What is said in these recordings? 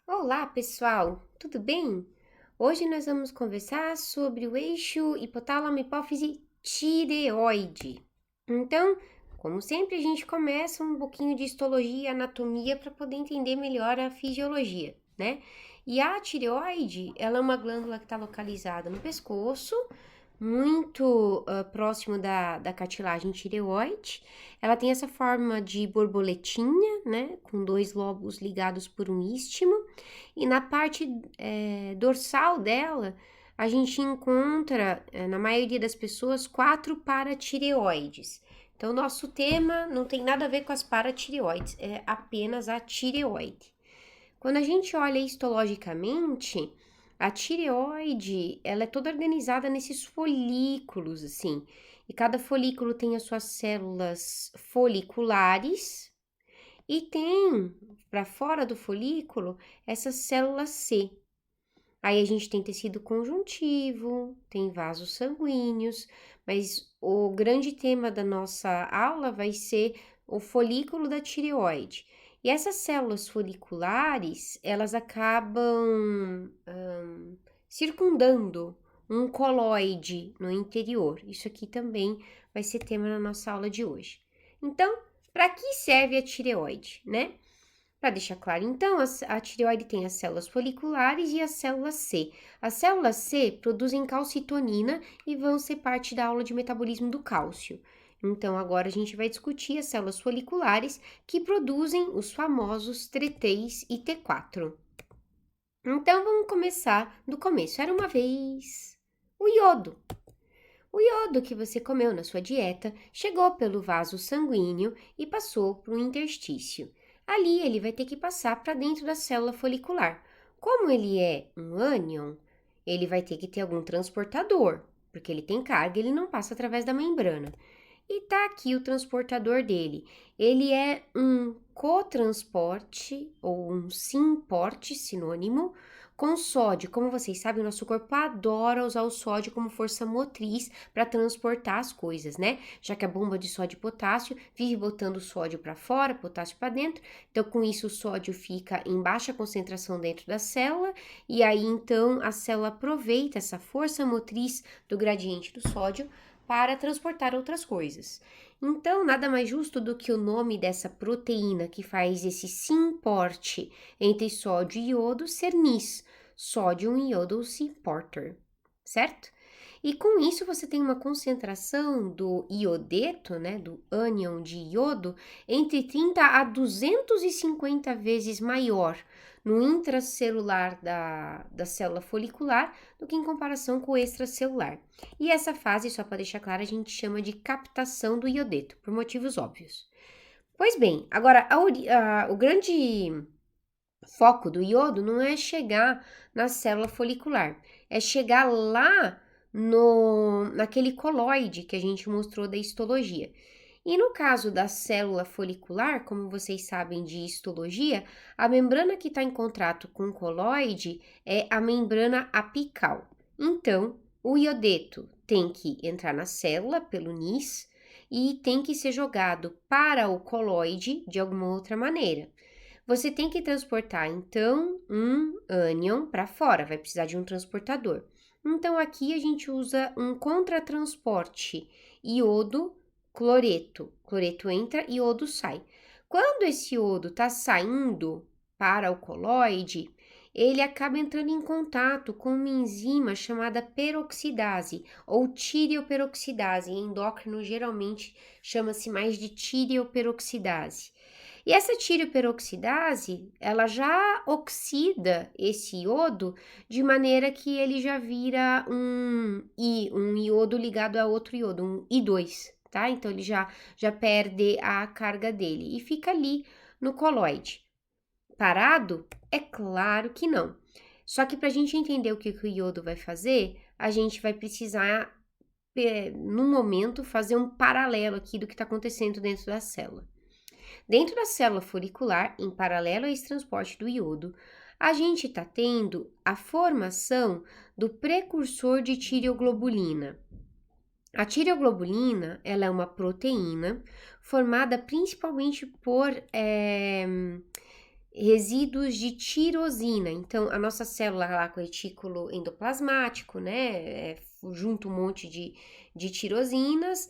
Olá, pessoal, tudo bem? Hoje nós vamos conversar sobre o eixo hipotálamo-hipófise tireoide. Então, como sempre, a gente começa um pouquinho de histologia e anatomia para poder entender melhor a fisiologia, né? E a tireoide, ela é uma glândula que está localizada no pescoço, muito próximo da cartilagem tireoide. Ela tem essa forma de borboletinha, né? Com dois lobos ligados por um istmo. E na parte dorsal dela, a gente encontra, na maioria das pessoas, 4 paratireoides. Então, nosso tema não tem nada a ver com as paratireoides, é apenas a tireoide. Quando a gente olha histologicamente, a tireoide, ela é toda organizada nesses folículos, assim. E cada folículo tem as suas células foliculares e tem, para fora do folículo, essas células C. Aí a gente tem tecido conjuntivo, tem vasos sanguíneos, mas o grande tema da nossa aula vai ser o folículo da tireoide. E essas células foliculares, elas acabam circundando um coloide no interior. Isso aqui também vai ser tema na nossa aula de hoje. Então, para que serve a tireoide, né? Para deixar claro, então, a tireoide tem as células foliculares e as células C. As células C produzem calcitonina e vão ser parte da aula de metabolismo do cálcio. Então, agora a gente vai discutir as células foliculares que produzem os famosos T3 e T4. Então, vamos começar do começo. Era uma vez o iodo. O iodo que você comeu na sua dieta chegou pelo vaso sanguíneo e passou para o interstício. Ali ele vai ter que passar para dentro da célula folicular. Como ele é um ânion, ele vai ter que ter algum transportador, porque ele tem carga, ele não passa através da membrana. E tá aqui o transportador dele. Ele é um cotransporte ou um simporte, sinônimo, com sódio. Como vocês sabem, o nosso corpo adora usar o sódio como força motriz para transportar as coisas, né? Já que a bomba de sódio e potássio vive botando sódio para fora, potássio para dentro. Então, com isso, o sódio fica em baixa concentração dentro da célula, e aí então a célula aproveita essa força motriz do gradiente do sódio para transportar outras coisas. Então, nada mais justo do que o nome dessa proteína que faz esse simporte entre sódio e iodo ser NIS, Sodium Iodose Supporter, certo? E com isso você tem uma concentração do iodeto, né, do ânion de iodo, entre 30 a 250 vezes maior no intracelular da célula folicular do que em comparação com o extracelular. E essa fase, só para deixar claro, a gente chama de captação do iodeto, por motivos óbvios. Pois bem, agora o grande foco do iodo não é chegar na célula folicular, é chegar lá naquele coloide que a gente mostrou da histologia. E no caso da célula folicular, como vocês sabem de histologia, a membrana que está em contato com o coloide é a membrana apical. Então, o iodeto tem que entrar na célula pelo NIS e tem que ser jogado para o coloide de alguma outra maneira. Você tem que transportar, então, um ânion para fora, vai precisar de um transportador. Então, aqui a gente usa um contratransporte iodo-cloreto. Cloreto entra e iodo sai. Quando esse iodo está saindo para o coloide, ele acaba entrando em contato com uma enzima chamada peroxidase ou tireoperoxidase. Em endócrino, geralmente, chama-se mais de tireoperoxidase. E essa tireoperoxidase, ela já oxida esse iodo de maneira que ele já vira um iodo ligado a outro iodo, um I2, tá? Então, ele já perde a carga dele e fica ali no coloide. Parado? É claro que não. Só que para a gente entender o que o iodo vai fazer, a gente vai precisar, no momento, fazer um paralelo aqui do que está acontecendo dentro da célula. Dentro da célula folicular, em paralelo a esse transporte do iodo, a gente está tendo a formação do precursor de tireoglobulina. A tireoglobulina, ela é uma proteína formada principalmente por resíduos de tirosina. Então, a nossa célula lá com retículo endoplasmático, né, junta um monte de tirosinas,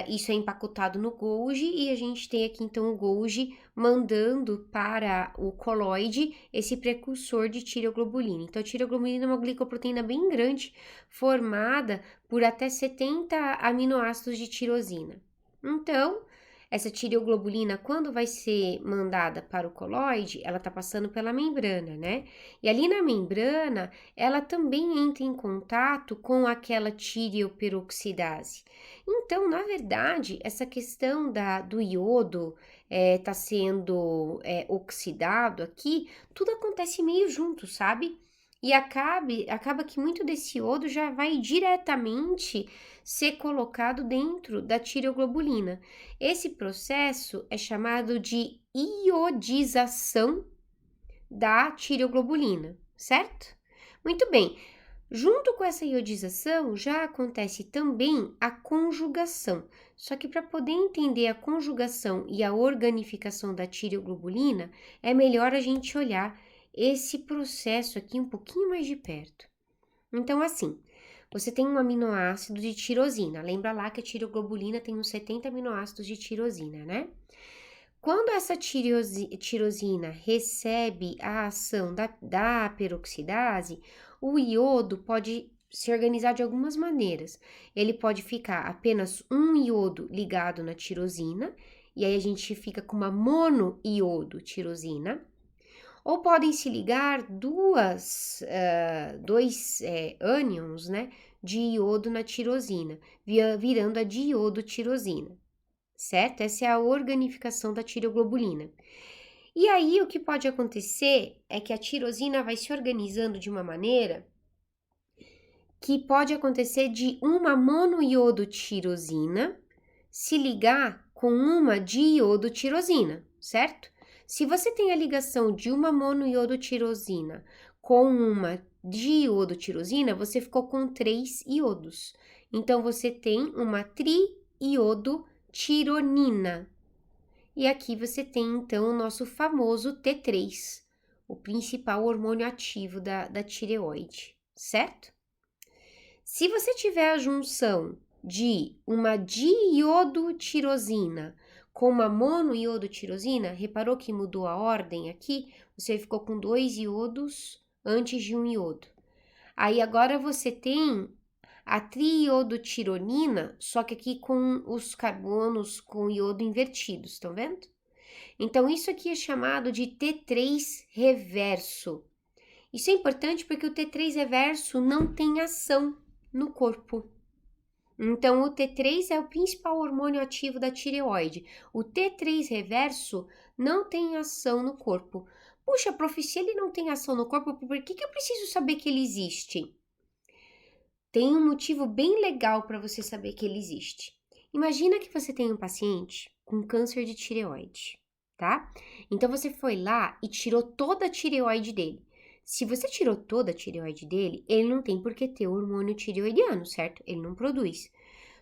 isso é empacotado no Golgi e a gente tem aqui então o Golgi mandando para o coloide esse precursor de tireoglobulina. Então, a tireoglobulina é uma glicoproteína bem grande, formada por até 70 aminoácidos de tirosina. Então, essa tireoglobulina, quando vai ser mandada para o coloide, ela tá passando pela membrana, né? E ali na membrana, ela também entra em contato com aquela tireoperoxidase. Então, na verdade, essa questão do iodo tá sendo oxidado aqui, tudo acontece meio junto, sabe? E acaba que muito desse iodo já vai diretamente ser colocado dentro da tireoglobulina. Esse processo é chamado de iodização da tireoglobulina, certo? Muito bem. Junto com essa iodização, já acontece também a conjugação. Só que para poder entender a conjugação e a organificação da tireoglobulina, é melhor a gente olhar esse processo aqui um pouquinho mais de perto. Então, assim, você tem um aminoácido de tirosina. Lembra lá que a tireoglobulina tem uns 70 aminoácidos de tirosina, né? Quando essa tirosina recebe a ação da peroxidase, o iodo pode se organizar de algumas maneiras. Ele pode ficar apenas um iodo ligado na tirosina, e aí a gente fica com uma monoiodo tirosina. Ou podem se ligar dois ânions, né, de iodo na tirosina, virando a diiodotirosina, certo? Essa é a organificação da tireoglobulina. E aí, o que pode acontecer é que a tirosina vai se organizando de uma maneira que pode acontecer de uma monoiodotirosina se ligar com uma diiodotirosina, certo? Se você tem a ligação de uma monoiodotirosina com uma diiodotirosina, você ficou com 3 iodos. Então, você tem uma triiodotironina. E aqui você tem, então, o nosso famoso T3, o principal hormônio ativo da tireoide, certo? Se você tiver a junção de uma diiodotirosina com uma monoiodotirosina, reparou que mudou a ordem aqui? Você ficou com 2 iodos antes de um iodo. Aí agora você tem a triiodotironina, só que aqui com os carbonos com iodo invertidos, estão vendo? Então, isso aqui é chamado de T3 reverso. Isso é importante porque o T3 reverso não tem ação no corpo. Então, o T3 é o principal hormônio ativo da tireoide. O T3 reverso não tem ação no corpo. Puxa, prof, se ele não tem ação no corpo, por que eu preciso saber que ele existe? Tem um motivo bem legal para você saber que ele existe. Imagina que você tem um paciente com câncer de tireoide, tá? Então, você foi lá e tirou toda a tireoide dele. Se você tirou toda a tireoide dele, ele não tem por que ter o hormônio tireoidiano, certo? Ele não produz.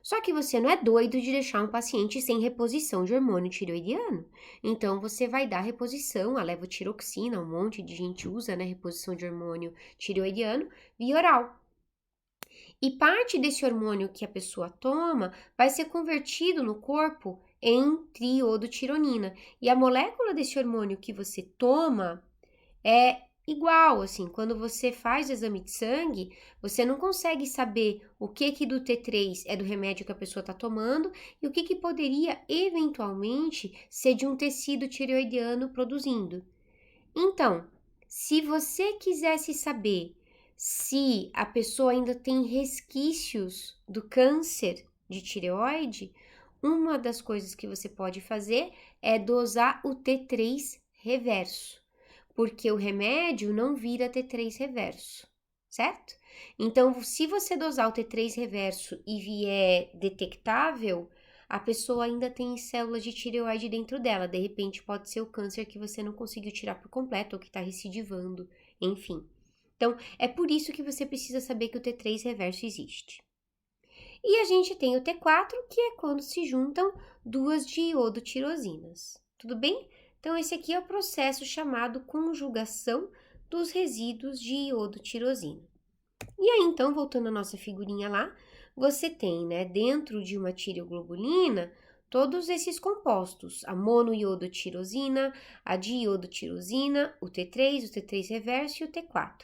Só que você não é doido de deixar um paciente sem reposição de hormônio tireoidiano. Então, você vai dar reposição, a levotiroxina, um monte de gente usa, né, reposição de hormônio tireoidiano, via oral. E parte desse hormônio que a pessoa toma vai ser convertido no corpo em triiodotironina. E a molécula desse hormônio que você toma é igual, assim, quando você faz o exame de sangue, você não consegue saber o que do T3 é do remédio que a pessoa está tomando e o que poderia eventualmente ser de um tecido tireoidiano produzindo. Então, se você quisesse saber se a pessoa ainda tem resquícios do câncer de tireoide, uma das coisas que você pode fazer é dosar o T3 reverso, porque o remédio não vira T3 reverso, certo? Então, se você dosar o T3 reverso e vier detectável, a pessoa ainda tem células de tireoide dentro dela. De repente, pode ser o câncer que você não conseguiu tirar por completo ou que está recidivando, enfim. Então, é por isso que você precisa saber que o T3 reverso existe. E a gente tem o T4, que é quando se juntam duas diodotirosinas. Tudo bem? Então, esse aqui é o processo chamado conjugação dos resíduos de iodotirosina. E aí, então, voltando à nossa figurinha lá, você tem, né, dentro de uma tireoglobulina, todos esses compostos, a monoiodotirosina, a diiodotirosina, o T3, o T3 reverso e o T4.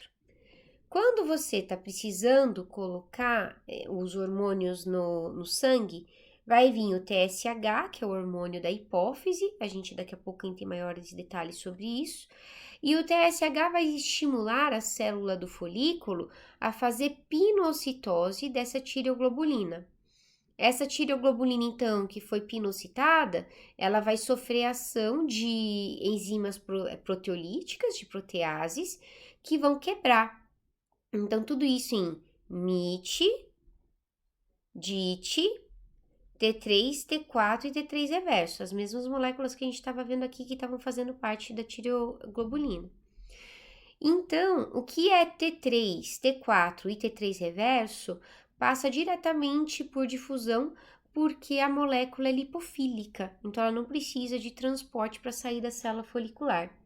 Quando você está precisando colocar os hormônios no sangue, vai vir o TSH, que é o hormônio da hipófise, a gente daqui a pouco tem maiores detalhes sobre isso, e o TSH vai estimular a célula do folículo a fazer pinocitose dessa tireoglobulina. Essa tireoglobulina, então, que foi pinocitada, ela vai sofrer ação de enzimas proteolíticas, de proteases, que vão quebrar. Então, tudo isso em MIT, DIT, T3, T4 e T3 reverso, as mesmas moléculas que a gente estava vendo aqui que estavam fazendo parte da tireoglobulina. Então, o que é T3, T4 e T3 reverso passa diretamente por difusão porque a molécula é lipofílica, então ela não precisa de transporte para sair da célula folicular.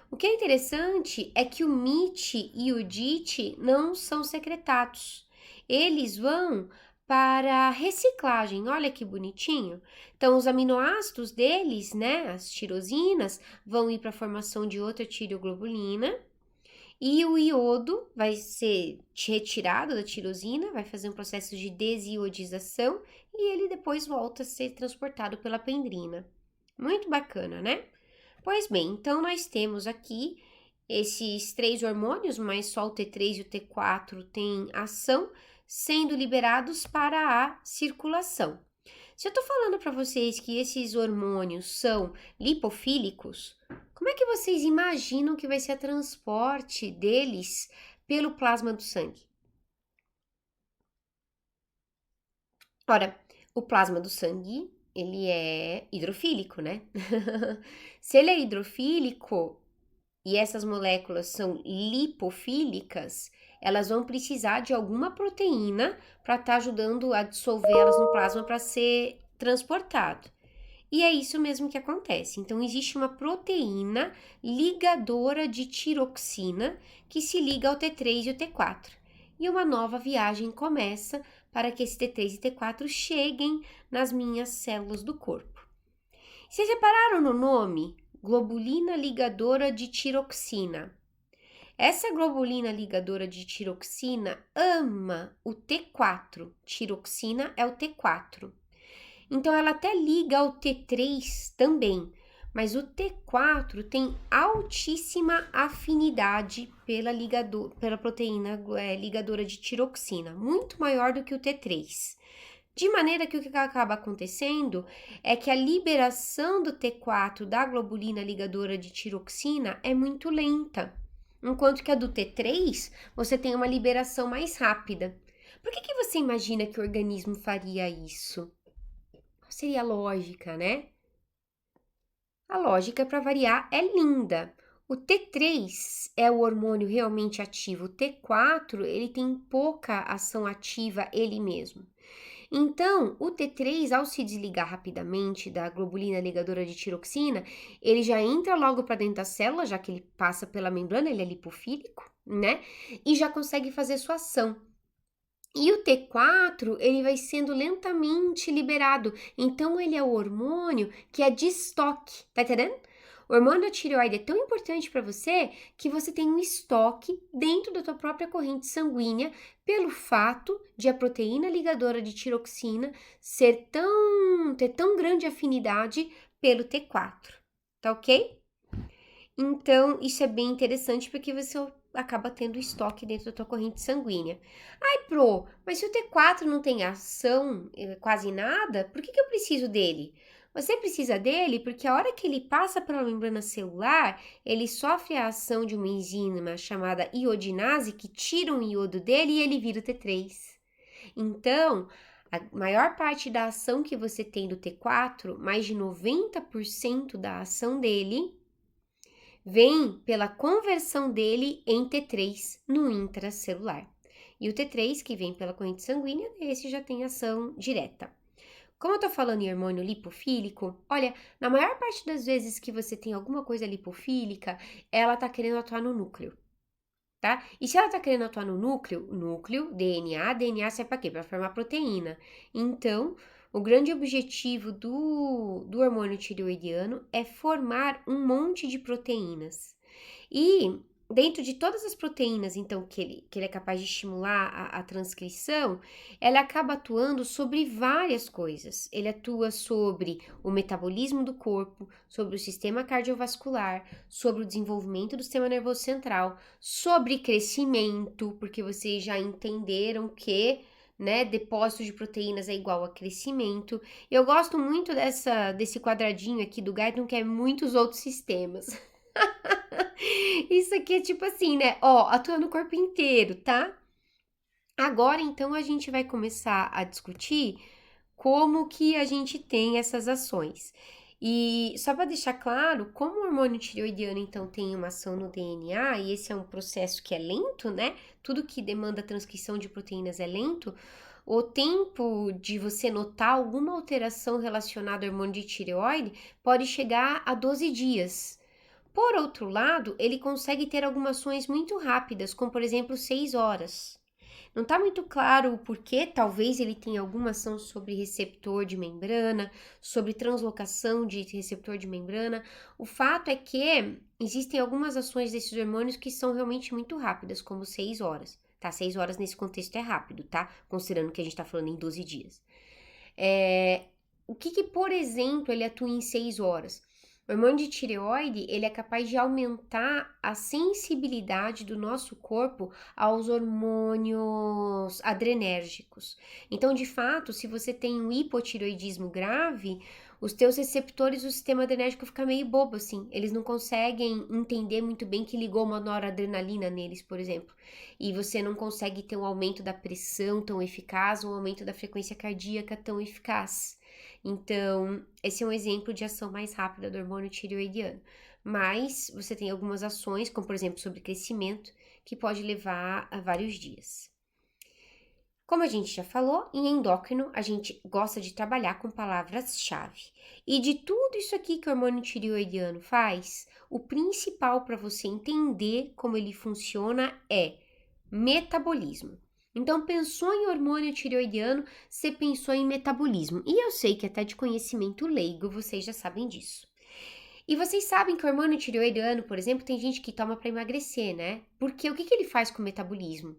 O que é interessante é que o MIT e o DIT não são secretados, eles vão para reciclagem, olha que bonitinho. Então, os aminoácidos deles, né, as tirosinas, vão ir para a formação de outra tireoglobulina, e o iodo vai ser retirado da tirosina, vai fazer um processo de desiodização e ele depois volta a ser transportado pela pendrina. Muito bacana, né? Pois bem, então nós temos aqui esses 3 hormônios, mas só o T3 e o T4 têm ação, sendo liberados para a circulação. Se eu tô falando para vocês que esses hormônios são lipofílicos, como é que vocês imaginam que vai ser o transporte deles pelo plasma do sangue? Ora, o plasma do sangue, ele é hidrofílico, né? Se ele é hidrofílico e essas moléculas são lipofílicas, elas vão precisar de alguma proteína para estar ajudando a dissolvê-las no plasma para ser transportado. E é isso mesmo que acontece. Então, existe uma proteína ligadora de tiroxina que se liga ao T3 e o T4. E uma nova viagem começa para que esse T3 e T4 cheguem nas minhas células do corpo. Vocês repararam no nome? Globulina ligadora de tiroxina. Essa globulina ligadora de tiroxina ama o T4. Tiroxina é o T4. Então, ela até liga ao T3 também, mas o T4 tem altíssima afinidade pela proteína ligadora de tiroxina, muito maior do que o T3. De maneira que o que acaba acontecendo é que a liberação do T4 da globulina ligadora de tiroxina é muito lenta, enquanto que a do T3 você tem uma liberação mais rápida. Por que você imagina que o organismo faria isso? Seria a lógica, né? A lógica, para variar, é linda. O T3 é o hormônio realmente ativo. O T4, ele tem pouca ação ativa ele mesmo. Então, o T3, ao se desligar rapidamente da globulina ligadora de tiroxina, ele já entra logo para dentro da célula, já que ele passa pela membrana, ele é lipofílico, né? E já consegue fazer sua ação. E o T4, ele vai sendo lentamente liberado. Então, ele é o hormônio que é de estoque, tá entendendo? O hormônio da tireoide é tão importante para você que você tem um estoque dentro da tua própria corrente sanguínea pelo fato de a proteína ligadora de tiroxina ter tão grande afinidade pelo T4, tá ok? Então, isso é bem interessante porque você acaba tendo estoque dentro da tua corrente sanguínea. Ai, Pro, mas se o T4 não tem ação quase nada, por que eu preciso dele? Você precisa dele porque a hora que ele passa pela membrana celular, ele sofre a ação de uma enzima chamada iodinase que tira um iodo dele e ele vira o T3. Então, a maior parte da ação que você tem do T4, mais de 90% da ação dele, vem pela conversão dele em T3 no intracelular. E o T3, que vem pela corrente sanguínea, esse já tem ação direta. Como eu tô falando em hormônio lipofílico, olha, na maior parte das vezes que você tem alguma coisa lipofílica, ela tá querendo atuar no núcleo, tá? E se ela tá querendo atuar no núcleo, DNA serve pra quê? Pra formar proteína. Então, o grande objetivo do hormônio tireoidiano é formar um monte de proteínas. E dentro de todas as proteínas, então, que ele é capaz de estimular a transcrição, ela acaba atuando sobre várias coisas. Ele atua sobre o metabolismo do corpo, sobre o sistema cardiovascular, sobre o desenvolvimento do sistema nervoso central, sobre crescimento, porque vocês já entenderam que, né, depósito de proteínas é igual a crescimento. Eu gosto muito desse quadradinho aqui do Guyton, que é muitos outros sistemas. Isso aqui é tipo assim, né? Ó, atua no corpo inteiro, tá? Agora, então, a gente vai começar a discutir como que a gente tem essas ações. E só para deixar claro, como o hormônio tireoidiano, então, tem uma ação no DNA, e esse é um processo que é lento, né? Tudo que demanda transcrição de proteínas é lento. O tempo de você notar alguma alteração relacionada ao hormônio de tireoide pode chegar a 12 dias. Por outro lado, ele consegue ter algumas ações muito rápidas, como por exemplo 6 horas. Não está muito claro o porquê, talvez ele tenha alguma ação sobre receptor de membrana, sobre translocação de receptor de membrana. O fato é que existem algumas ações desses hormônios que são realmente muito rápidas, como 6 horas. Tá, 6 horas nesse contexto é rápido, tá? Considerando que a gente está falando em 12 dias. O que, por exemplo, ele atua em 6 horas? O hormônio de tireoide, ele é capaz de aumentar a sensibilidade do nosso corpo aos hormônios adrenérgicos. Então, de fato, se você tem um hipotireoidismo grave, os teus receptores do sistema adrenérgico ficam meio bobo, assim. Eles não conseguem entender muito bem que ligou uma noradrenalina neles, por exemplo. E você não consegue ter um aumento da pressão tão eficaz, um aumento da frequência cardíaca tão eficaz. Então, esse é um exemplo de ação mais rápida do hormônio tireoidiano. Mas você tem algumas ações, como por exemplo sobre crescimento, que pode levar a vários dias. Como a gente já falou, em endócrino a gente gosta de trabalhar com palavras-chave. E de tudo isso aqui que o hormônio tireoidiano faz, o principal para você entender como ele funciona é metabolismo. Então, pensou em hormônio tireoidiano, você pensou em metabolismo. E eu sei que até de conhecimento leigo vocês já sabem disso. E vocês sabem que o hormônio tireoidiano, por exemplo, tem gente que toma para emagrecer, né? Porque o que ele faz com o metabolismo?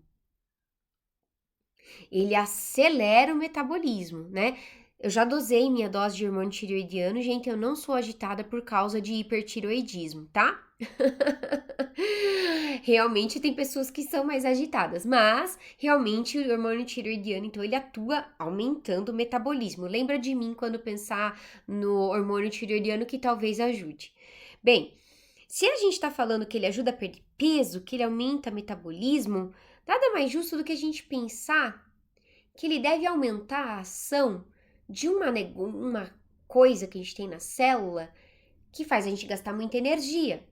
Ele acelera o metabolismo, né? Eu já dosei minha dose de hormônio tireoidiano, gente, eu não sou agitada por causa de hipertireoidismo, tá? Realmente tem pessoas que são mais agitadas, mas realmente o hormônio tireoidiano, então ele atua aumentando o metabolismo. Lembra de mim quando pensar no hormônio tireoidiano que talvez ajude. Bem, se a gente tá falando que ele ajuda a perder peso, que ele aumenta o metabolismo, nada mais justo do que a gente pensar que ele deve aumentar a ação de uma coisa que a gente tem na célula que faz a gente gastar muita energia,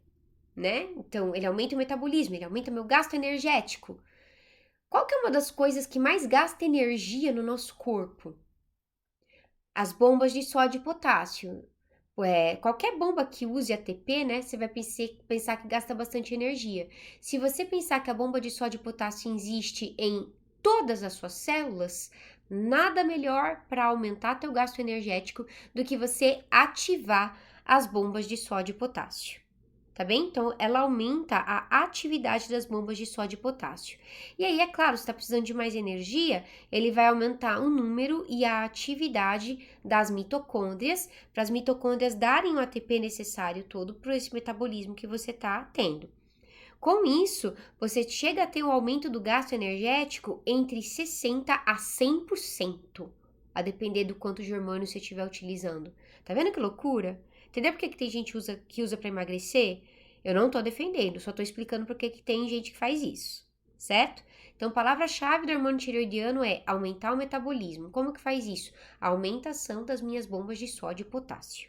né? Então, ele aumenta o metabolismo, ele aumenta o meu gasto energético. Qual que é uma das coisas que mais gasta energia no nosso corpo? As bombas de sódio e potássio. Qualquer bomba que use ATP, né, você vai pensar que gasta bastante energia. Se você pensar que a bomba de sódio e potássio existe em todas as suas células, nada melhor para aumentar teu gasto energético do que você ativar as bombas de sódio e potássio. Tá bem? Então, ela aumenta a atividade das bombas de sódio e potássio. E aí, é claro, se está precisando de mais energia, ele vai aumentar o número e a atividade das mitocôndrias, para as mitocôndrias darem o ATP necessário todo para esse metabolismo que você está tendo. Com isso, você chega a ter um aumento do gasto energético entre 60% a 100%, a depender do quanto de hormônio você estiver utilizando. Tá vendo que loucura? Entendeu por que tem gente que usa para emagrecer? Eu não tô defendendo, só tô explicando por que tem gente que faz isso, certo? Então, palavra-chave do hormônio tireoidiano é aumentar o metabolismo. Como que faz isso? A aumentação das minhas bombas de sódio e potássio.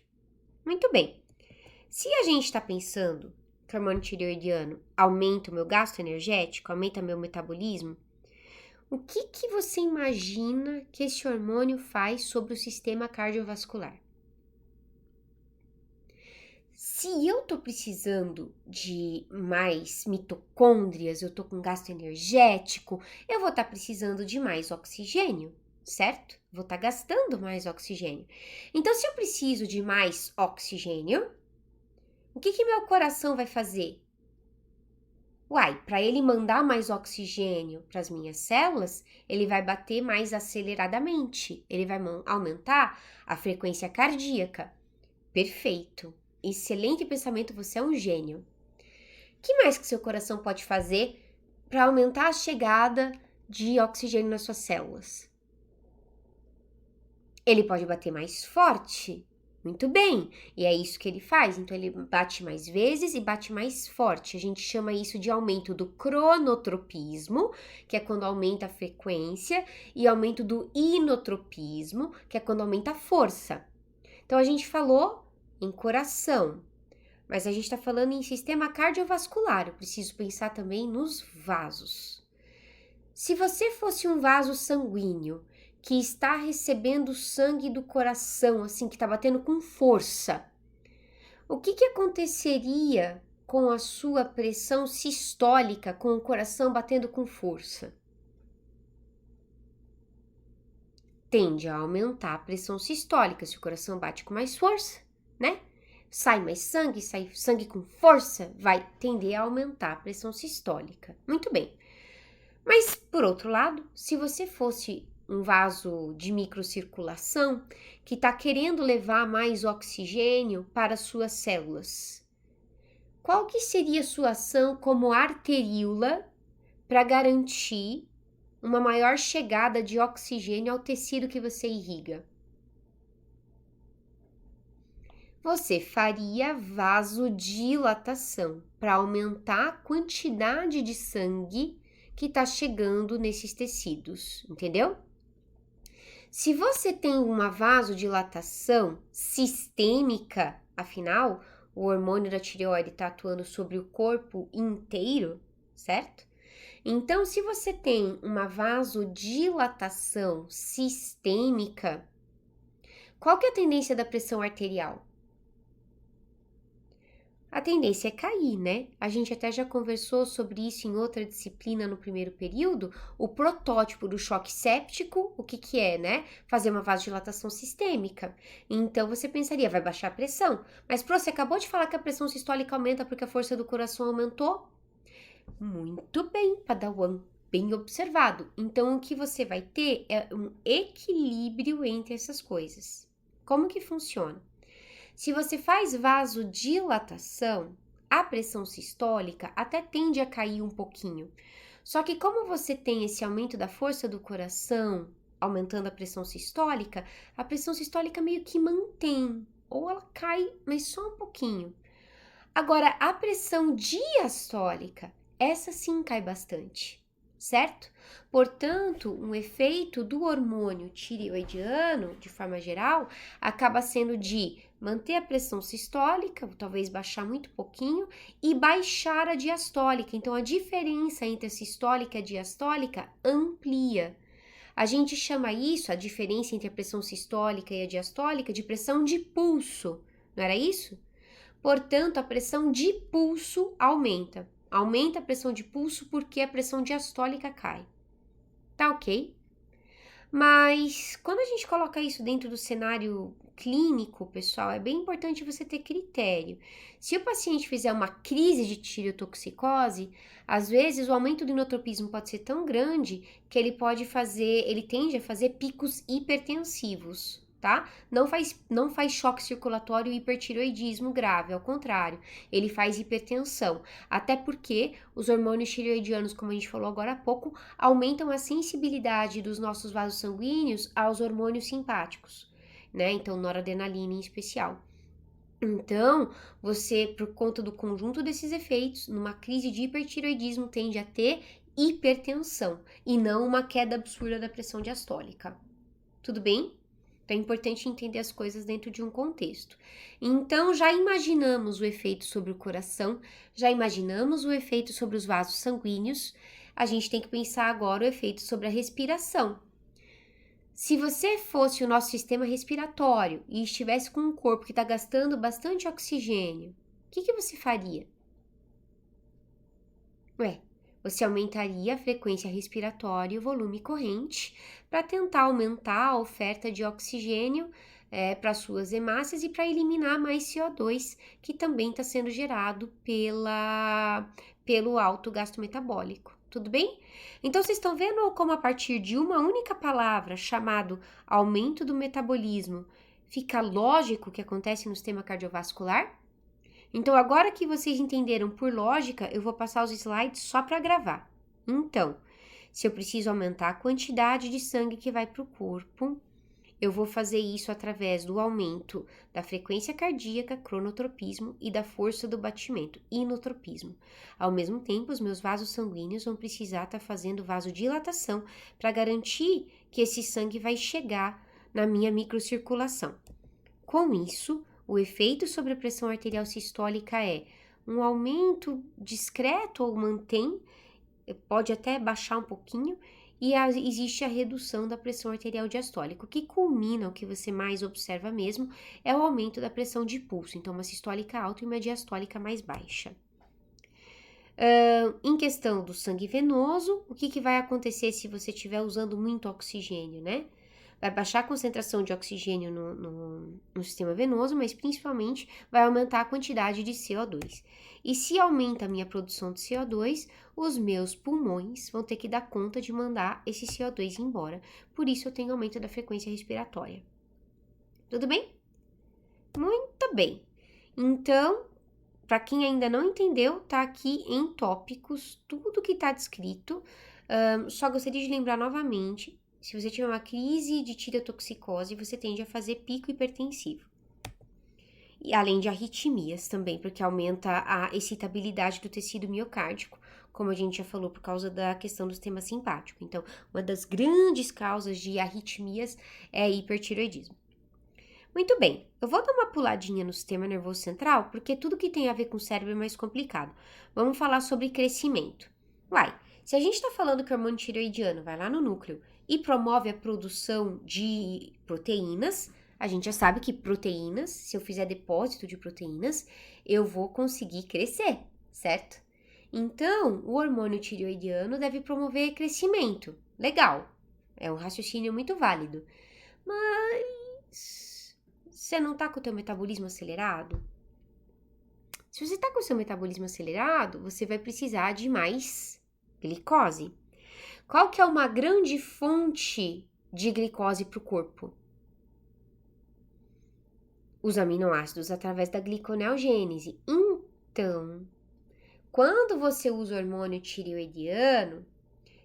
Muito bem. Se a gente está pensando que o hormônio tireoidiano aumenta o meu gasto energético, aumenta meu metabolismo, O que que você imagina que esse hormônio faz sobre o sistema cardiovascular? Se eu tô precisando de mais mitocôndrias, eu tô com gasto energético, eu vou estar precisando de mais oxigênio, certo? Vou estar gastando mais oxigênio. Então, se eu preciso de mais oxigênio, o que que meu coração vai fazer? Uai, para ele mandar mais oxigênio para as minhas células, ele vai bater mais aceleradamente, ele vai aumentar a frequência cardíaca. Perfeito. Excelente pensamento, você é um gênio. Que mais que seu coração pode fazer para aumentar a chegada de oxigênio nas suas células? Ele pode bater mais forte. Muito bem, e é isso que ele faz. Então, ele bate mais vezes e bate mais forte. A gente chama isso de aumento do cronotropismo, que é quando aumenta a frequência, e aumento do inotropismo, que é quando aumenta a força. Então, a gente falou em coração, mas a gente está falando em sistema cardiovascular. Eu preciso pensar também nos vasos. Se você fosse um vaso sanguíneo que está recebendo sangue do coração, assim, que está batendo com força, o que que aconteceria com a sua pressão sistólica, com o coração batendo com força? Tende a aumentar a pressão sistólica se o coração bate com mais força, né? Sai mais sangue, sai sangue com força, vai tender a aumentar a pressão sistólica. Muito bem. Mas, por outro lado, se você fosse um vaso de microcirculação que está querendo levar mais oxigênio para suas células, qual que seria a sua ação como arteríola para garantir uma maior chegada de oxigênio ao tecido que você irriga? Você faria vasodilatação para aumentar a quantidade de sangue que está chegando nesses tecidos, entendeu? Se você tem uma vasodilatação sistêmica, afinal, o hormônio da tireoide está atuando sobre o corpo inteiro, certo? Então, se você tem uma vasodilatação sistêmica, qual que é a tendência da pressão arterial? A tendência é cair, né? A gente até já conversou sobre isso em outra disciplina no primeiro período, o protótipo do choque séptico, o que que é, né? Fazer uma vasodilatação sistêmica. Então, você pensaria, vai baixar a pressão. Mas, você acabou de falar que a pressão sistólica aumenta porque a força do coração aumentou? Muito bem, Padawan, bem observado. Então, o que você vai ter é um equilíbrio entre essas coisas. Como que funciona? Se você faz vasodilatação, a pressão sistólica até tende a cair um pouquinho. Só que como você tem esse aumento da força do coração, aumentando a pressão sistólica meio que mantém, ou ela cai, mas só um pouquinho. Agora, a pressão diastólica, essa sim cai bastante, certo? Portanto, um efeito do hormônio tireoidiano, de forma geral, acaba sendo de manter a pressão sistólica, talvez baixar muito pouquinho, e baixar a diastólica. Então, a diferença entre a sistólica e a diastólica amplia. A gente chama isso, a diferença entre a pressão sistólica e a diastólica, de pressão de pulso, não era isso? Portanto, a pressão de pulso aumenta. Aumenta a pressão de pulso porque a pressão diastólica cai. Tá ok? Mas quando a gente coloca isso dentro do cenário clínico, pessoal, é bem importante você ter critério. Se o paciente fizer uma crise de tireotoxicose, às vezes o aumento do inotropismo pode ser tão grande que ele tende a fazer picos hipertensivos, tá? Não faz choque circulatório e hipertireoidismo grave, ao contrário, ele faz hipertensão. Até porque os hormônios tireoidianos, como a gente falou agora há pouco, aumentam a sensibilidade dos nossos vasos sanguíneos aos hormônios simpáticos, né? Então, noradrenalina em especial. Então, você, por conta do conjunto desses efeitos, numa crise de hipertireoidismo, tende a ter hipertensão e não uma queda absurda da pressão diastólica. Tudo bem? Então, é importante entender as coisas dentro de um contexto. Então, já imaginamos o efeito sobre o coração, já imaginamos o efeito sobre os vasos sanguíneos, a gente tem que pensar agora o efeito sobre a respiração. Se você fosse o nosso sistema respiratório e estivesse com um corpo que está gastando bastante oxigênio, o que você faria? Você aumentaria a frequência respiratória e o volume corrente para tentar aumentar a oferta de oxigênio para suas hemácias e para eliminar mais CO2 que também está sendo gerado pelo alto gasto metabólico. Tudo bem? Então, vocês estão vendo como a partir de uma única palavra, chamado aumento do metabolismo, fica lógico o que acontece no sistema cardiovascular? Então, agora que vocês entenderam por lógica, eu vou passar os slides só para gravar. Então, se eu preciso aumentar a quantidade de sangue que vai para o corpo, eu vou fazer isso através do aumento da frequência cardíaca, cronotropismo, e da força do batimento, inotropismo. Ao mesmo tempo, os meus vasos sanguíneos vão precisar estar fazendo vasodilatação para garantir que esse sangue vai chegar na minha microcirculação. Com isso, o efeito sobre a pressão arterial sistólica é um aumento discreto ou mantém, pode até baixar um pouquinho, e existe a redução da pressão arterial diastólica. O que culmina, o que você mais observa mesmo, é o aumento da pressão de pulso. Então, uma sistólica alta e uma diastólica mais baixa. Em questão do sangue venoso, o que vai acontecer se você estiver usando muito oxigênio, né? Vai baixar a concentração de oxigênio no sistema venoso, mas principalmente vai aumentar a quantidade de CO2. E se aumenta a minha produção de CO2, os meus pulmões vão ter que dar conta de mandar esse CO2 embora. Por isso eu tenho aumento da frequência respiratória. Tudo bem? Muito bem. Então, para quem ainda não entendeu, tá aqui em tópicos tudo que está descrito. Só gostaria de lembrar novamente. Se você tiver uma crise de tireotoxicose, você tende a fazer pico hipertensivo. E além de arritmias também, porque aumenta a excitabilidade do tecido miocárdico, como a gente já falou, por causa da questão do sistema simpático. Então, uma das grandes causas de arritmias é hipertireoidismo. Muito bem, eu vou dar uma puladinha no sistema nervoso central, porque tudo que tem a ver com o cérebro é mais complicado. Vamos falar sobre crescimento. Se a gente está falando que o hormônio tireoidiano vai lá no núcleo e promove a produção de proteínas, a gente já sabe que proteínas, se eu fizer depósito de proteínas, eu vou conseguir crescer, certo? Então, o hormônio tireoidiano deve promover crescimento. Legal, é um raciocínio muito válido. Mas você não está com o teu metabolismo acelerado? Se você está com o seu metabolismo acelerado, você vai precisar de mais glicose. Qual que é uma grande fonte de glicose para o corpo? Os aminoácidos através da gliconeogênese. Então, quando você usa o hormônio tireoidiano,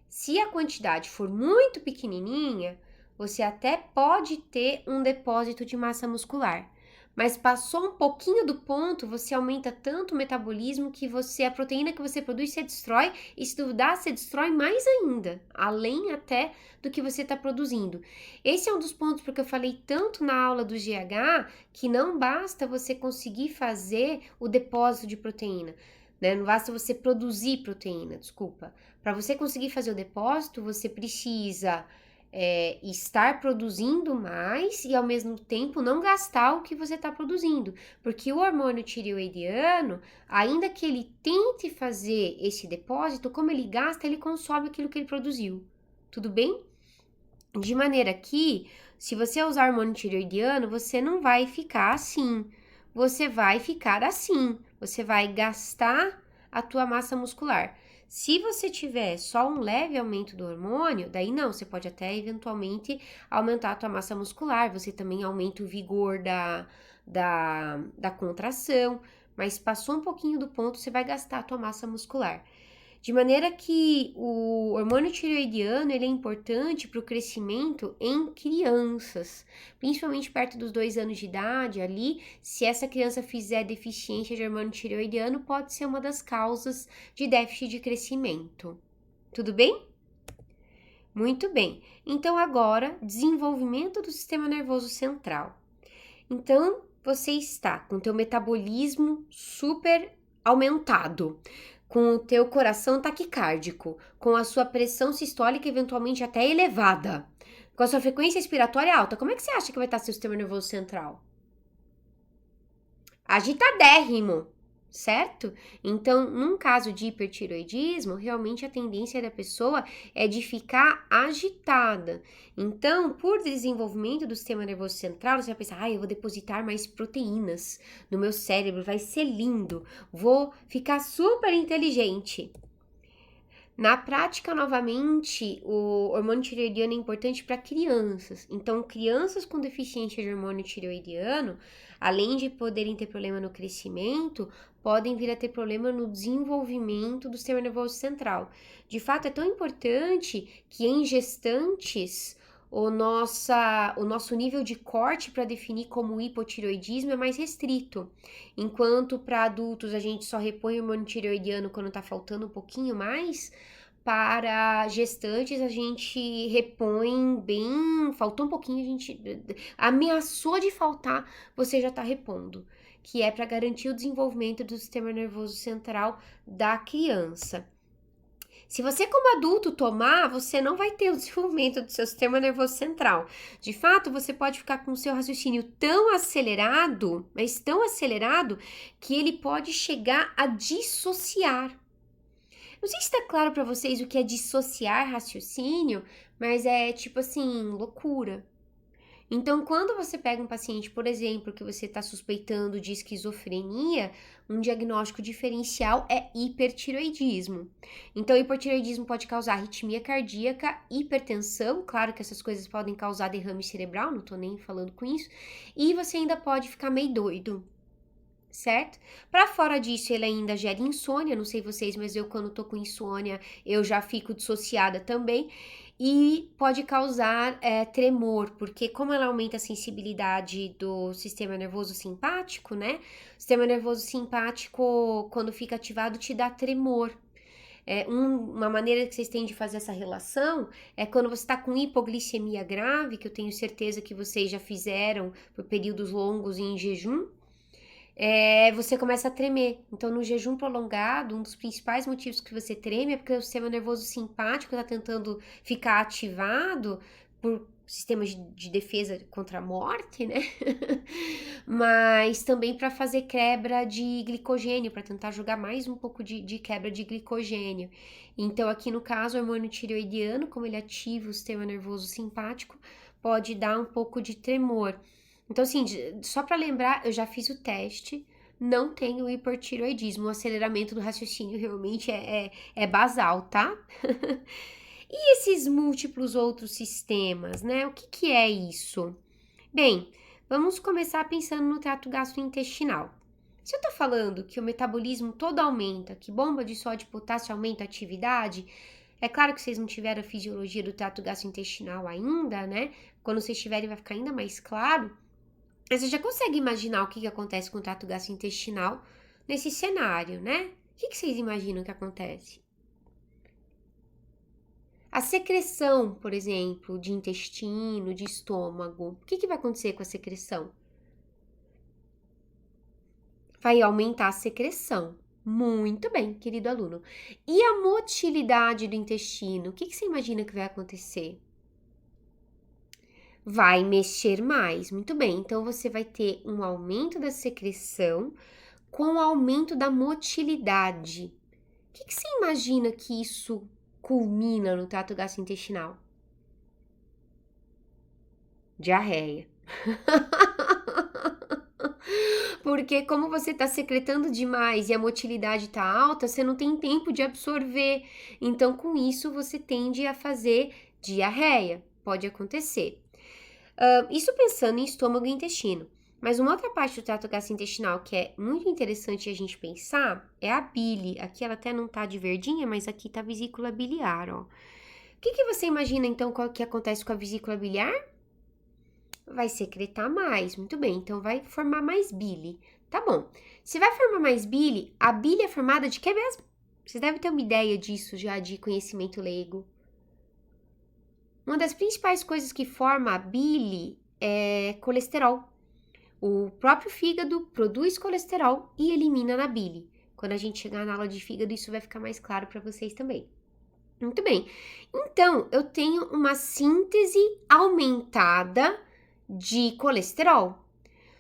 se a quantidade for muito pequenininha, você até pode ter um depósito de massa muscular. Mas passou um pouquinho do ponto, você aumenta tanto o metabolismo que a proteína que você produz se destrói, e se duvidar, se destrói mais ainda, além até do que você está produzindo. Esse é um dos pontos porque eu falei tanto na aula do GH, que não basta você conseguir fazer o depósito de proteína, né? Não basta você produzir proteína, desculpa. Para você conseguir fazer o depósito, você precisa estar produzindo mais e ao mesmo tempo não gastar o que você está produzindo, porque o hormônio tireoidiano, ainda que ele tente fazer esse depósito, como ele gasta, ele consome aquilo que ele produziu, tudo bem? De maneira que, se você usar hormônio tireoidiano, você não vai ficar assim, você vai ficar assim, você vai gastar a tua massa muscular. Se você tiver só um leve aumento do hormônio, daí não, você pode até eventualmente aumentar a tua massa muscular, você também aumenta o vigor da contração, mas passou um pouquinho do ponto, você vai gastar a tua massa muscular. De maneira que o hormônio tireoidiano ele é importante para o crescimento em crianças, principalmente perto dos 2 anos de idade ali, se essa criança fizer deficiência de hormônio tireoidiano, pode ser uma das causas de déficit de crescimento. Tudo bem? Muito bem. Então, agora, desenvolvimento do sistema nervoso central. Então, você está com o teu metabolismo super aumentado, com o teu coração taquicárdico, com a sua pressão sistólica eventualmente até elevada, com a sua frequência respiratória alta. Como é que você acha que vai estar seu sistema nervoso central? Agitadérrimo, certo? Então, num caso de hipertiroidismo, realmente a tendência da pessoa é de ficar agitada. Então, por desenvolvimento do sistema nervoso central, você vai pensar, eu vou depositar mais proteínas no meu cérebro, vai ser lindo, vou ficar super inteligente. Na prática, novamente, o hormônio tireoidiano é importante para crianças. Então, crianças com deficiência de hormônio tireoidiano, além de poderem ter problema no crescimento, podem vir a ter problema no desenvolvimento do sistema nervoso central. De fato, é tão importante que em gestantes o nosso nível de corte para definir como hipotireoidismo é mais restrito. Enquanto para adultos a gente só repõe o hormônio tireoidiano quando está faltando um pouquinho mais, para gestantes a gente repõe bem, faltou um pouquinho, a gente ameaçou de faltar, você já está repondo, que é para garantir o desenvolvimento do sistema nervoso central da criança. Se você, como adulto, tomar, você não vai ter o desenvolvimento do seu sistema nervoso central. De fato, você pode ficar com o seu raciocínio tão acelerado, mas tão acelerado, que ele pode chegar a dissociar. Não sei se está claro para vocês o que é dissociar raciocínio, mas é tipo assim, loucura. Então, quando você pega um paciente, por exemplo, que você está suspeitando de esquizofrenia, um diagnóstico diferencial é hipertiroidismo. Então, hipertiroidismo pode causar arritmia cardíaca, hipertensão, claro que essas coisas podem causar derrame cerebral, não tô nem falando com isso, e você ainda pode ficar meio doido, certo? Para fora disso, ele ainda gera insônia, não sei vocês, mas eu quando tô com insônia, eu já fico dissociada também, e pode causar tremor, porque como ela aumenta a sensibilidade do sistema nervoso simpático, né? O sistema nervoso simpático, quando fica ativado, te dá tremor. Uma maneira que vocês têm de fazer essa relação é quando você está com hipoglicemia grave, que eu tenho certeza que vocês já fizeram por períodos longos e em jejum, você começa a tremer. Então, no jejum prolongado, um dos principais motivos que você treme é porque o sistema nervoso simpático está tentando ficar ativado por sistemas de defesa contra a morte, né? Mas também para fazer quebra de glicogênio, para tentar jogar mais um pouco de quebra de glicogênio. Então, aqui no caso, o hormônio tireoidiano, como ele ativa o sistema nervoso simpático, pode dar um pouco de tremor. Então, assim, só para lembrar, eu já fiz o teste, não tenho hipertiroidismo, o aceleramento do raciocínio realmente é basal, tá? E esses múltiplos outros sistemas, né? O que é isso? Bem, vamos começar pensando no trato gastrointestinal. Se eu tô falando que o metabolismo todo aumenta, que bomba de sódio e potássio aumenta a atividade, é claro que vocês não tiveram a fisiologia do trato gastrointestinal ainda, né? Quando vocês tiverem vai ficar ainda mais claro. Mas você já consegue imaginar o que acontece com o trato gastrointestinal nesse cenário, né? O que vocês imaginam que acontece? A secreção, por exemplo, de intestino, de estômago, o que vai acontecer com a secreção? Vai aumentar a secreção. Muito bem, querido aluno. E a motilidade do intestino, o que você imagina que vai acontecer? Vai mexer mais. Muito bem, então você vai ter um aumento da secreção com o aumento da motilidade. O que você imagina que isso culmina no trato gastrointestinal? Diarreia. Porque como você está secretando demais e a motilidade está alta, você não tem tempo de absorver. Então, com isso, você tende a fazer diarreia. Pode acontecer. Isso pensando em estômago e intestino. Mas uma outra parte do trato gastrointestinal que é muito interessante a gente pensar é a bile. Aqui ela até não tá de verdinha, mas aqui tá a vesícula biliar, ó. O que você imagina, então, que acontece com a vesícula biliar? Vai secretar mais, muito bem, então vai formar mais bile. Tá bom. Se vai formar mais bile, a bile é formada de quê mesmo? Vocês devem ter uma ideia disso já de conhecimento leigo. Uma das principais coisas que forma a bile é colesterol. O próprio fígado produz colesterol e elimina na bile. Quando a gente chegar na aula de fígado, isso vai ficar mais claro para vocês também. Muito bem. Então, eu tenho uma síntese aumentada de colesterol.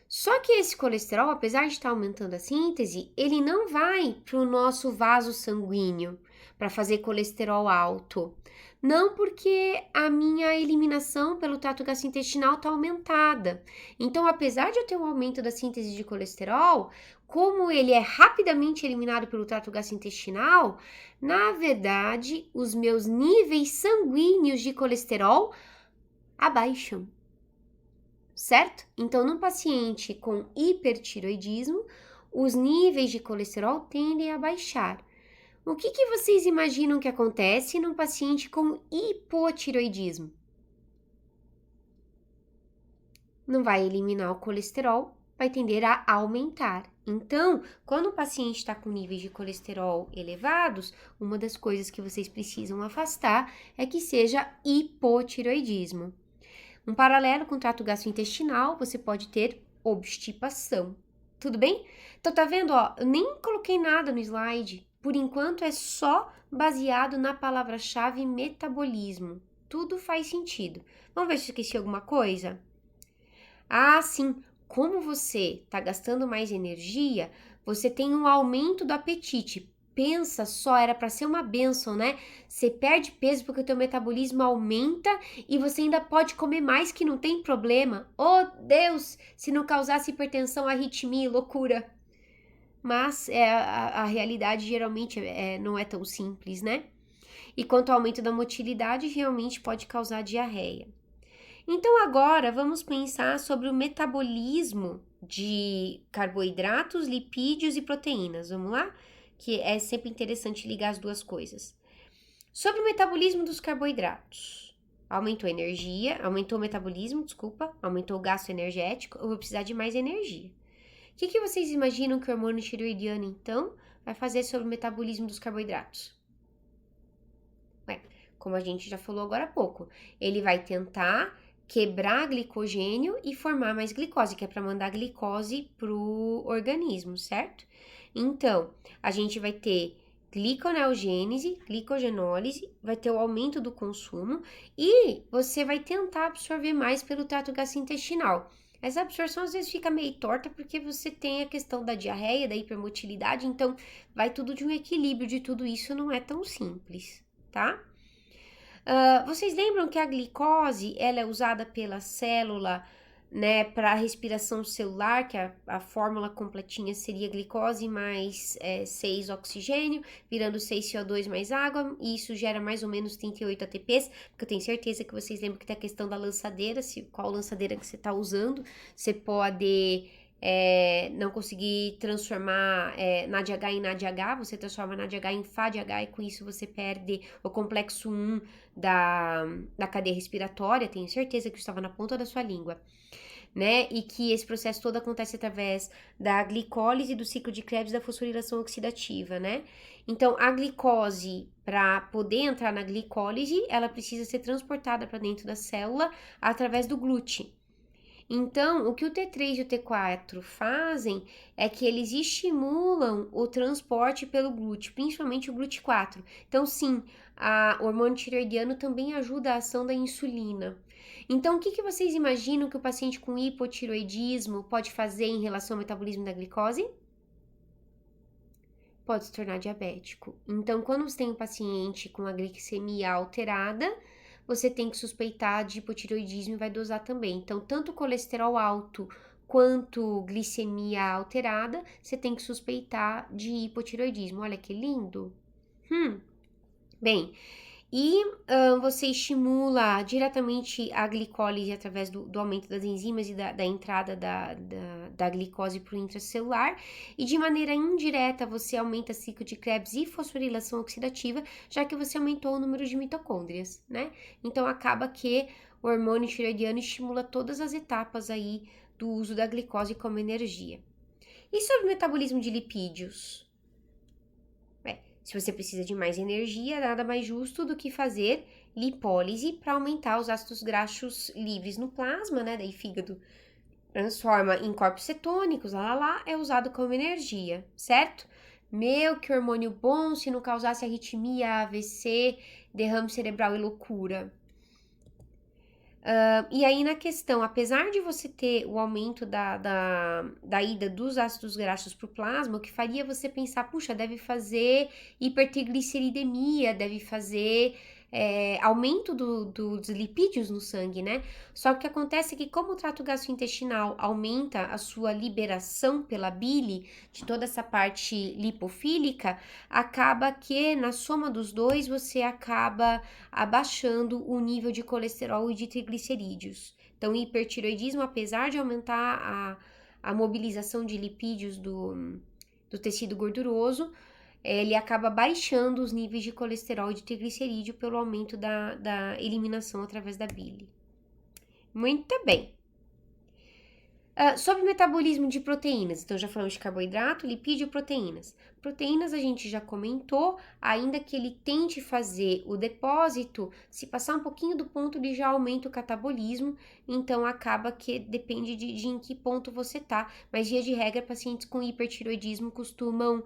Só que esse colesterol, apesar de estar aumentando a síntese, ele não vai para o nosso vaso sanguíneo para fazer colesterol alto. Não, porque a minha eliminação pelo trato gastrointestinal está aumentada. Então, apesar de eu ter um aumento da síntese de colesterol, como ele é rapidamente eliminado pelo trato gastrointestinal, na verdade, os meus níveis sanguíneos de colesterol abaixam. Certo? Então, num paciente com hipertiroidismo, os níveis de colesterol tendem a baixar. O que vocês imaginam que acontece num paciente com hipotiroidismo? Não vai eliminar o colesterol, vai tender a aumentar. Então, quando o paciente está com níveis de colesterol elevados, uma das coisas que vocês precisam afastar é que seja hipotiroidismo. Um paralelo com o trato gastrointestinal, você pode ter obstipação. Tudo bem? Então, tá vendo, ó, eu nem coloquei nada no slide. Por enquanto, é só baseado na palavra-chave metabolismo. Tudo faz sentido. Vamos ver se eu esqueci alguma coisa? Ah, sim. Como você tá gastando mais energia, você tem um aumento do apetite. Pensa só, era para ser uma bênção, né? Você perde peso porque o teu metabolismo aumenta e você ainda pode comer mais que não tem problema. Oh, Deus, se não causasse hipertensão, arritmia, loucura. Mas a realidade geralmente não é tão simples, né? E quanto ao aumento da motilidade, realmente pode causar diarreia. Então agora vamos pensar sobre o metabolismo de carboidratos, lipídios e proteínas. Vamos lá? Que é sempre interessante ligar as duas coisas. Sobre o metabolismo dos carboidratos. Aumentou a energia, aumentou o metabolismo, desculpa, aumentou o gasto energético, eu vou precisar de mais energia. O que vocês imaginam que o hormônio tiroidiano, então, vai fazer sobre o metabolismo dos carboidratos? Como a gente já falou agora há pouco, ele vai tentar quebrar glicogênio e formar mais glicose, que é para mandar glicose pro organismo, certo? Então, a gente vai ter gliconeogênese, glicogenólise, vai ter o aumento do consumo e você vai tentar absorver mais pelo trato gastrointestinal. Essa absorção às vezes fica meio torta porque você tem a questão da diarreia, da hipermotilidade, então vai tudo de um equilíbrio de tudo isso, não é tão simples, tá? Vocês lembram que a glicose ela é usada pela célula, né, para a respiração celular, que a fórmula completinha seria glicose mais 6 oxigênio, virando 6 CO2 mais água, e isso gera mais ou menos 38 ATPs, porque eu tenho certeza que vocês lembram que tem a questão da lançadeira, qual lançadeira que você está usando, você pode não conseguir transformar NADH em NADH, você transforma NADH em FADH e com isso você perde o complexo 1 da cadeia respiratória, tenho certeza que isso estava na ponta da sua língua, né? E que esse processo todo acontece através da glicólise, do ciclo de Krebs, da fosforilação oxidativa, né? Então, a glicose, para poder entrar na glicólise, ela precisa ser transportada para dentro da célula através do glúten. Então, o que o T3 e o T4 fazem é que eles estimulam o transporte pelo glúten, principalmente o GLUT4. Então, sim, o hormônio tireoidiano também ajuda a ação da insulina. Então, o que vocês imaginam que o paciente com hipotireoidismo pode fazer em relação ao metabolismo da glicose? Pode se tornar diabético. Então, quando você tem um paciente com a glicemia alterada, você tem que suspeitar de hipotireoidismo e vai dosar também. Então, tanto colesterol alto quanto glicemia alterada, você tem que suspeitar de hipotireoidismo. Olha que lindo! Bem, e você estimula diretamente a glicólise através do aumento das enzimas e da entrada da glicose para o intracelular, e de maneira indireta você aumenta o ciclo de Krebs e fosforilação oxidativa, já que você aumentou o número de mitocôndrias, né? Então acaba que o hormônio tireoidiano estimula todas as etapas aí do uso da glicose como energia. E sobre o metabolismo de lipídios? Se você precisa de mais energia, nada mais justo do que fazer lipólise para aumentar os ácidos graxos livres no plasma, né? Daí fígado transforma em corpos cetônicos, é usado como energia, certo? Meu, que hormônio bom se não causasse arritmia, AVC, derrame cerebral e loucura. E aí, na questão, apesar de você ter o aumento da ida dos ácidos graxos para o plasma, o que faria você pensar, puxa, deve fazer hipertrigliceridemia, deve fazer aumento dos lipídios no sangue, né? Só que o que acontece é que, como o trato gastrointestinal aumenta a sua liberação pela bile de toda essa parte lipofílica, acaba que, na soma dos dois, você acaba abaixando o nível de colesterol e de triglicerídeos. Então, o hipertiroidismo, apesar de aumentar a mobilização de lipídios do tecido gorduroso, ele acaba baixando os níveis de colesterol e de triglicerídeo pelo aumento da eliminação através da bile. Muito bem. Sobre o metabolismo de proteínas, então já falamos de carboidrato, lipídio e proteínas. Proteínas a gente já comentou, ainda que ele tente fazer o depósito, se passar um pouquinho do ponto, ele já aumenta o catabolismo, então acaba que depende de em que ponto você tá, mas via de regra, pacientes com hipertiroidismo costumam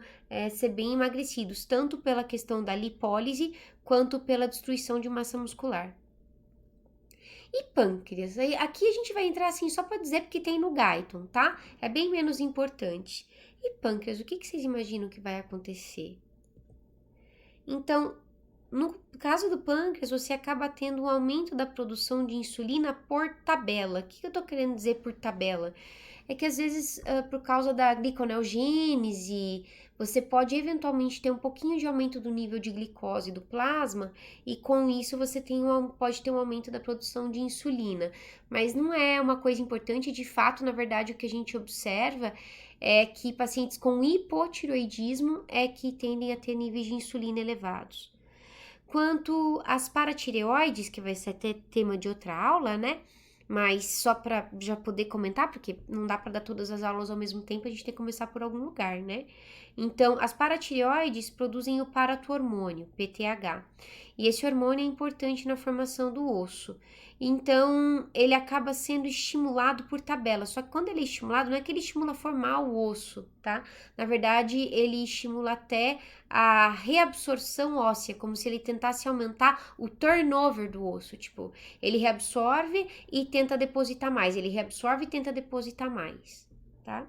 ser bem emagrecidos, tanto pela questão da lipólise, quanto pela destruição de massa muscular. E pâncreas? Aqui a gente vai entrar assim só para dizer porque tem no Guyton, tá? É bem menos importante. E pâncreas, o que vocês imaginam que vai acontecer? Então, no caso do pâncreas, você acaba tendo um aumento da produção de insulina por tabela. O que eu tô querendo dizer por tabela? É que às vezes, por causa da gliconeogênese, você pode eventualmente ter um pouquinho de aumento do nível de glicose do plasma e com isso você pode ter um aumento da produção de insulina. Mas não é uma coisa importante, de fato, na verdade, o que a gente observa é que pacientes com hipotiroidismo é que tendem a ter níveis de insulina elevados. Quanto às paratireoides, que vai ser até tema de outra aula, né? Mas só para já poder comentar, porque não dá para dar todas as aulas ao mesmo tempo, a gente tem que começar por algum lugar, né? Então, as paratireoides produzem o parato-hormônio, PTH, e esse hormônio é importante na formação do osso. Então, ele acaba sendo estimulado por tabela, só que quando ele é estimulado, não é que ele estimula a formar o osso, tá? Na verdade, ele estimula até a reabsorção óssea, como se ele tentasse aumentar o turnover do osso, tipo, ele reabsorve e tenta depositar mais, ele reabsorve e tenta depositar mais, tá?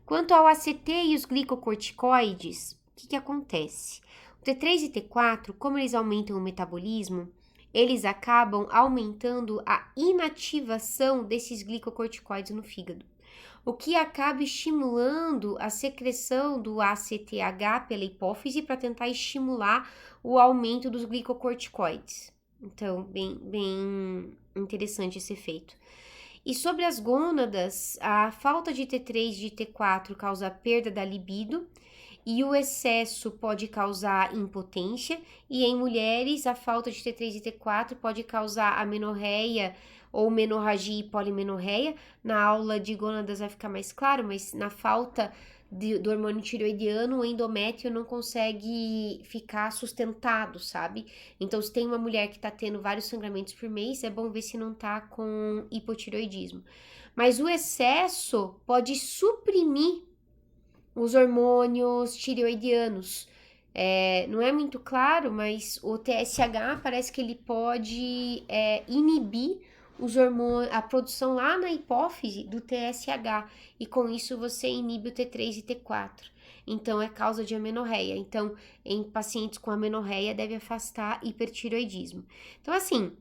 Quanto ao ACT e os glicocorticoides, o que acontece? O T3 e T4, como eles aumentam o metabolismo, eles acabam aumentando a inativação desses glicocorticoides no fígado, o que acaba estimulando a secreção do ACTH pela hipófise para tentar estimular o aumento dos glicocorticoides. Então, bem interessante esse efeito. E sobre as gônadas, a falta de T3 e de T4 causa perda da libido e o excesso pode causar impotência, e em mulheres a falta de T3 e T4 pode causar amenorreia ou menorragia e polimenorreia. Na aula de gônadas vai ficar mais claro, mas na falta do hormônio tireoidiano, o endométrio não consegue ficar sustentado, sabe? Então, se tem uma mulher que tá tendo vários sangramentos por mês, é bom ver se não tá com hipotireoidismo. Mas o excesso pode suprimir os hormônios tireoidianos. Não é muito claro, mas o TSH parece que ele pode inibir os hormônios, a produção lá na hipófise do TSH, e com isso você inibe o T3 e T4. Então, é causa de amenorreia. Então, em pacientes com amenorreia, deve afastar hipertireoidismo. Então, assim,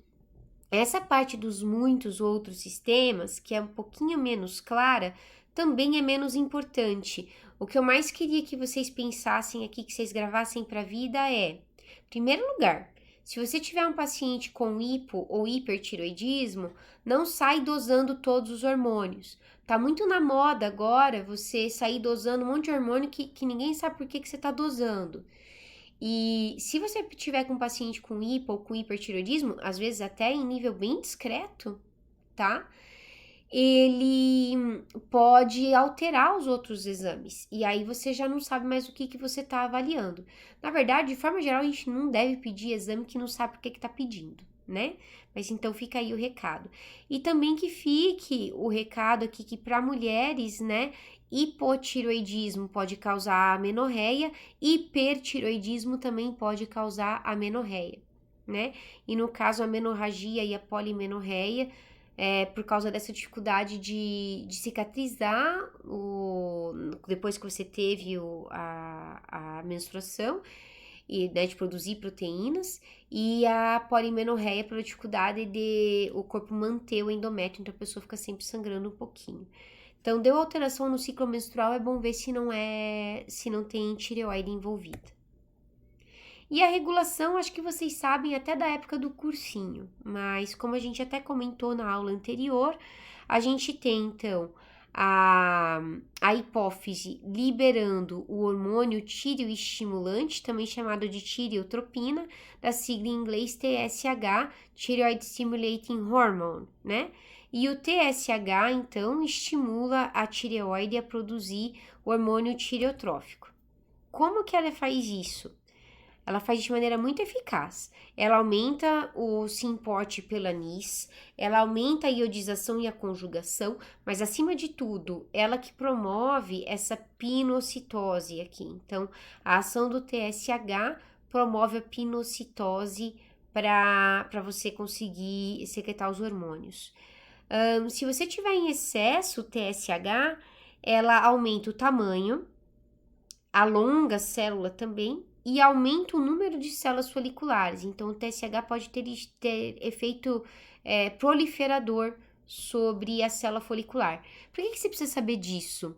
essa parte dos muitos outros sistemas, que é um pouquinho menos clara, também é menos importante. O que eu mais queria que vocês pensassem aqui, que vocês gravassem para a vida é, em primeiro lugar, se você tiver um paciente com hipo ou hipertiroidismo, não sai dosando todos os hormônios. Tá muito na moda agora você sair dosando um monte de hormônio que ninguém sabe por que você tá dosando. E se você tiver com um paciente com hipo ou com hipertiroidismo, às vezes até em nível bem discreto, tá? ele pode alterar os outros exames. E aí você já não sabe mais o que você está avaliando. Na verdade, de forma geral, a gente não deve pedir exame que não sabe por que está pedindo, né? Mas então fica aí o recado. E também que fique o recado aqui que para mulheres, né, hipotiroidismo pode causar amenorreia, hipertiroidismo também pode causar amenorreia, né? E no caso a menorragia e a polimenorreia, por causa dessa dificuldade de cicatrizar depois que você teve a menstruação e, né, de produzir proteínas, e a polimenorreia pela dificuldade de o corpo manter o endométrio, então a pessoa fica sempre sangrando um pouquinho. Então, deu alteração no ciclo menstrual, é bom ver se não tem tireoide envolvida. E a regulação, acho que vocês sabem até da época do cursinho, mas como a gente até comentou na aula anterior, a gente tem então a hipófise liberando o hormônio tireoestimulante, também chamado de tireotropina, da sigla em inglês TSH, Thyroid Stimulating Hormone, né? E o TSH, então, estimula a tireoide a produzir o hormônio tireotrófico. Como que ela faz isso? Ela faz de maneira muito eficaz. Ela aumenta o SIM-PORT pela NIS, ela aumenta a iodização e a conjugação, mas acima de tudo, ela que promove essa pinocitose aqui. Então, a ação do TSH promove a pinocitose para você conseguir secretar os hormônios. Se você tiver em excesso TSH, ela aumenta o tamanho, alonga a célula também e aumenta o número de células foliculares. Então, o TSH pode ter efeito proliferador sobre a célula folicular. Por que você precisa saber disso?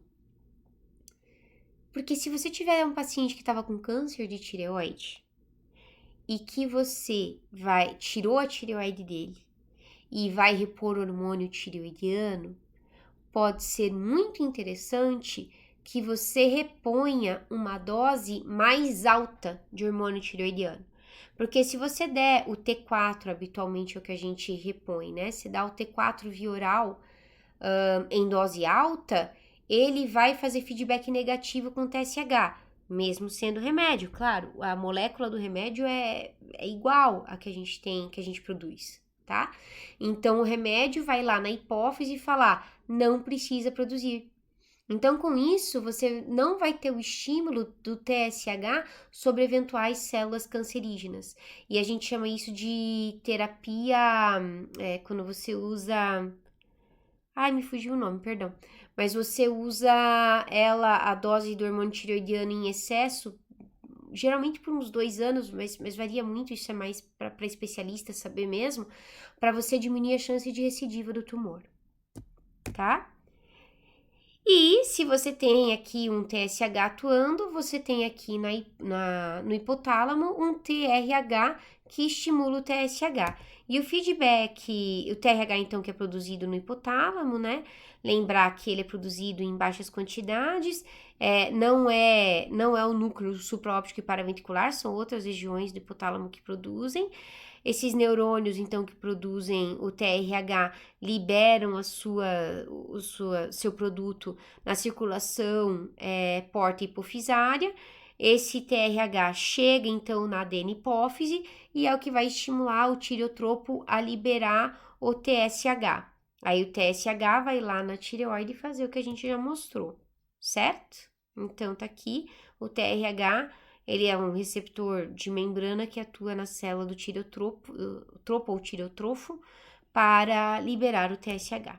Porque se você tiver um paciente que estava com câncer de tireoide e que você tirou a tireoide dele e vai repor hormônio tireoidiano, pode ser muito interessante que você reponha uma dose mais alta de hormônio tireoidiano. Porque se você der o T4, habitualmente é o que a gente repõe, né? Se dá o T4 via oral em dose alta, ele vai fazer feedback negativo com o TSH, mesmo sendo remédio. Claro, a molécula do remédio é igual a que a gente tem, que a gente produz, tá? Então, o remédio vai lá na hipófise e falar, não precisa produzir. Então, com isso, você não vai ter o estímulo do TSH sobre eventuais células cancerígenas. E a gente chama isso de terapia, quando você usa... Ai, me fugiu o nome, perdão. Mas você usa a dose do hormônio tireoidiano em excesso, geralmente por uns 2 anos, mas varia muito, isso é mais para especialista saber mesmo, para você diminuir a chance de recidiva do tumor, tá? E se você tem aqui um TSH atuando, você tem aqui no hipotálamo um TRH que estimula o TSH. E o feedback, o TRH então que é produzido no hipotálamo, né? Lembrar que ele é produzido em baixas quantidades, não é o núcleo supraóptico e paraventricular, são outras regiões do hipotálamo que produzem. Esses neurônios, então, que produzem o TRH, liberam seu produto na circulação porta hipofisária. Esse TRH chega, então, na adenipófise e é o que vai estimular o tireotropo a liberar o TSH. Aí o TSH vai lá na tireoide fazer o que a gente já mostrou, certo? Então, tá aqui o TRH. Ele é um receptor de membrana que atua na célula do tropo ou tireotrofo para liberar o TSH.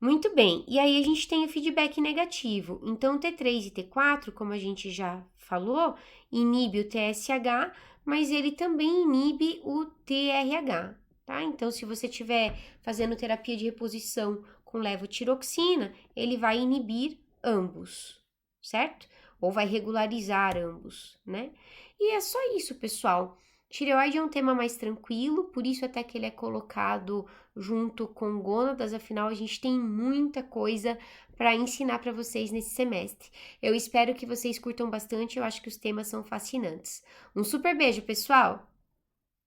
Muito bem, e aí a gente tem o feedback negativo. Então, T3 e T4, como a gente já falou, inibe o TSH, mas ele também inibe o TRH, tá? Então, se você estiver fazendo terapia de reposição com levotiroxina, ele vai inibir ambos, certo? Ou vai regularizar ambos, né? E é só isso, pessoal. Tireoide é um tema mais tranquilo, por isso até que ele é colocado junto com gônadas, afinal a gente tem muita coisa para ensinar para vocês nesse semestre. Eu espero que vocês curtam bastante, eu acho que os temas são fascinantes. Um super beijo, pessoal!